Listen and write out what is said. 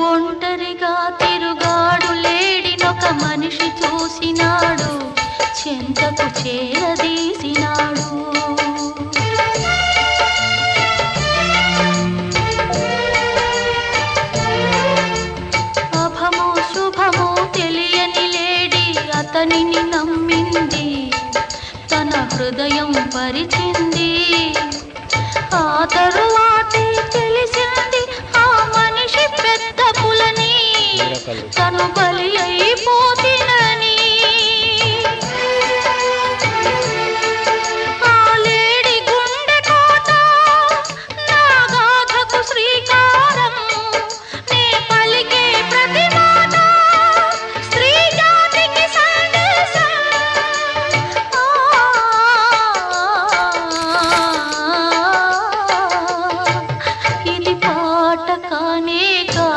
ఒంటరిగా తిరుగాడు లేడినొక మనిషి చూసినాడు, చెంతకు చేరదీసినాడు. అభమో శుభమో తెలియని లేడి అతనిని నమ్మింది, తన హృదయం పరిచింది. ఆ తరువాతే తెలిసింది ఆ మనిషి పెద్ద పులని, తను